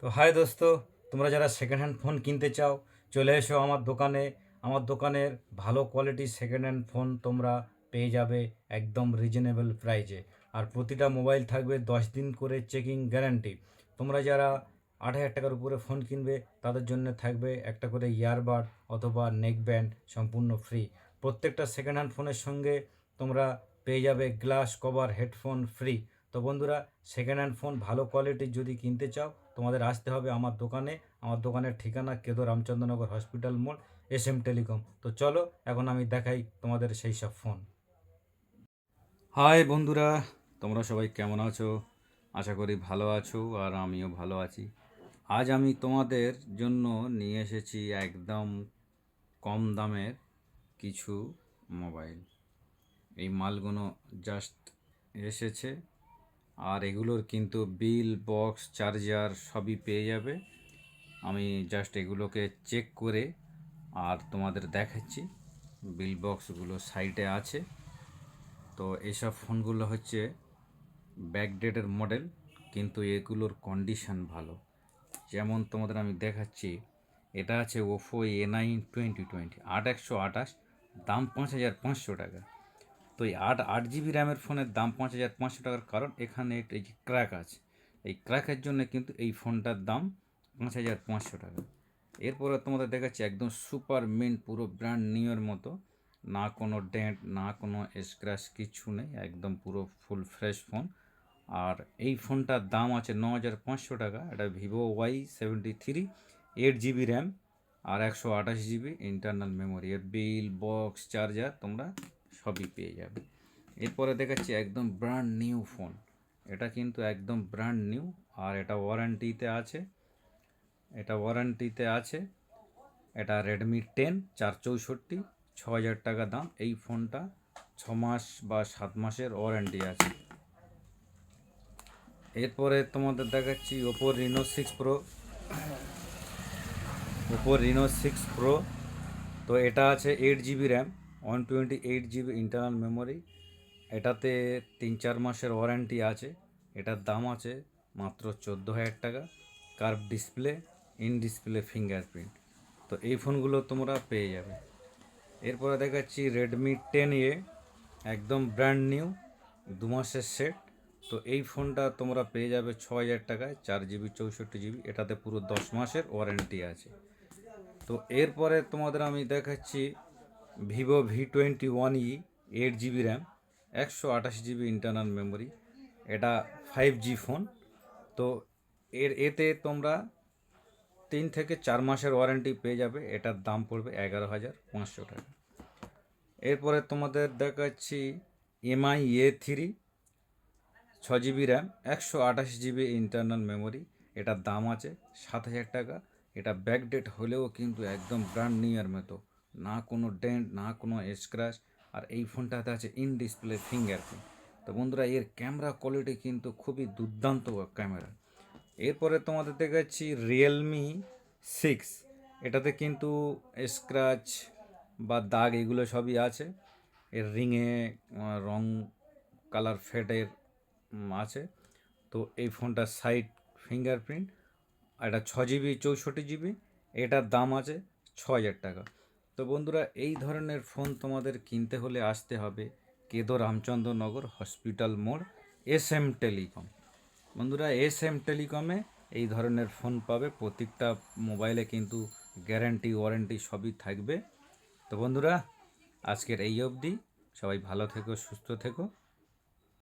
তো হাই দোস্ত, তোমরা যারা সেকেন্ড হ্যান্ড ফোন কিনতে চাও চলে এসো আমার দোকানে। আমার দোকানের ভালো কোয়ালিটির সেকেন্ড হ্যান্ড ফোন তোমরা পেয়ে যাবে একদম রিজনেবল প্রাইজে। আর প্রতিটা মোবাইল থাকবে 10 দিন করে চেকিং গ্যারান্টি। তোমরা যারা 8,000 টাকার উপরে ফোন কিনবে তাদের জন্য থাকবে একটা করে ইয়ারবাড অথবা নেক ব্যান্ড সম্পূর্ণ ফ্রি। প্রত্যেকটা সেকেন্ড হ্যান্ড ফোনের সঙ্গে তোমরা পেয়ে যাবে গ্লাস কভার হেডফোন ফ্রি। তো বন্ধুরা, সেকেন্ড হ্যান্ড ফোন ভালো কোয়ালিটির যদি কিনতে চাও তোমাদের আসতে হবে আমার দোকানে। আমার দোকানের ঠিকানা কেদো রামচন্দ্রনগর হসপিটাল মোড়, SM টেলিকম। তো চলো এখন আমি দেখাই তোমাদের সেই সব ফোন। হাই বন্ধুরা, তোমরা সবাই কেমন আছো? আশা করি ভালো আছো আর আমিও ভালো আছি। আজ আমি তোমাদের জন্য নিয়ে এসেছি একদম কম দামের কিছু মোবাইল। এই মালগুলো জাস্ট এসেছে, আর এগুলোর কিন্তু বিল, বক্স, চার্জার সবই পেয়ে যাবে। আমি জাস্ট এগুলোকে চেক করে আর তোমাদের দেখাচ্ছি। বিল বক্সগুলো সাইডে আছে। তো এইসব ফোনগুলো হচ্ছে ব্যাকডেটের মডেল, কিন্তু এগুলোর কন্ডিশন ভালো। যেমন তোমাদের আমি দেখাচ্ছি, এটা আছে ওপো A9 2020 8/128, দাম 5,500 টাকা। তো এই 8 জিবি র্যামের ফোনের দাম 5,500 টাকার কারণ এখানে এই যে ক্র্যাক আছে, এই ক্র্যাকের জন্য কিন্তু এই ফোনটার দাম 5,500 টাকা। এরপরে তোমাদের দেখাচ্ছি একদম সুপার মিন্ট, পুরো ব্র্যান্ড নিউয়ের মতো, না কোনো ডেন্ট না কোনো স্ক্র্যাচ, কিচ্ছু নেই, একদম পুরো ফুল ফ্রেশ ফোন। আর এই ফোনটার দাম আছে 9,500 টাকা। এটা vivo Y73, 8 জিবি র্যাম আর 128 জিবি ইন্টারনাল মেমোরি। এর বিল, বক্স, চার্জার তোমরা সবই পেয়ে যাবে। এরপরে দেখাচ্ছি একদম ব্র্যান্ড নিউ ফোন। এটা কিন্তু একদম ব্র্যান্ড নিউ, আর এটা ওয়ারেন্টিতে আছে। এটা রেডমি 10 464, 6,000 টাকা দাম। এই ফোনটা 6 মাস বা 7 মাসের ওয়ারেন্টি আছে। এরপরে তোমাদের দেখাচ্ছি ওপো রিনো 6 প্রো। তো এটা আছে 8 GB RAM, 128 GB internal memory. এটাতে 3-4 মাসের ওয়ারেন্টি আছে। এটার দাম আছে মাত্র 14,000 টাকা। Curve display, in display fingerprint. তো এই ফোনগুলো তোমরা পেয়ে যাবে। এরপরে দেখাচ্ছি রেডমি 10A, একদম ব্র্যান্ড নিউ, 2 মাসের সেট। তো এই ফোনটা তোমরা পেয়ে যাবে 6,000 টাকায়, 4 জিবি 64 জিবি। এটাতে পুরো 10 মাসের ওয়ারেন্টি আছে। তো এরপরে তোমাদের আমি দেখাচ্ছি vivo V21e, 8 GB RAM, 128 GB internal memory. এটা 5G ফোন। তো এতে তোমরা 3 থেকে 4 মাসের ওয়ারেন্টি পেয়ে যাবে। এটার দাম পড়বে 11,500 টাকা। এরপরে তোমাদের দেখাচ্ছি MI A3, 6 GB RAM, 128 GB internal memory. এটার দাম আছে 7,000 টাকা। এটা ব্যাকডেট হলেও কিন্তু একদম ব্র্যান্ড নিউয়ের মতো, না কোনো ডেন্ট না কোনো স্ক্র্যাচ। আর এই ফোনটাতে আছে ইন ডিসপ্লে ফিঙ্গারপ্রিন্ট। তো বন্ধুরা, এর ক্যামেরা কোয়ালিটি কিন্তু খুবই দুর্দান্ত ক্যামেরা। এরপরে তোমাদের দেখাচ্ছি রিয়েলমি 6। এটাতে কিন্তু স্ক্র্যাচ বা দাগ এগুলো সবই আছে। এর রিংয়ে রং কালার ফেডের আছে। তো এই ফোনটার সাইড ফিঙ্গারপ্রিন্ট। এটা 6 জিবি 64 জিবি। এটার দাম আছে 6,000 টাকা। তো বন্ধুরা, এই ধরনের ফোন তোমাদের কিনতে হলে আসতে হবে কেদো রামচন্দ্রনগর হসপিটাল মোড়, SM টেলিকম। বন্ধুরা, SM টেলিকমে এই ধরনের ফোন পাবে। প্রত্যেকটা মোবাইলে কিন্তু গ্যারান্টি ওয়ারেন্টি সবই থাকবে। তো বন্ধুরা, আজকের এই অবধি। সবাই ভালো থেকো, সুস্থ থেকো।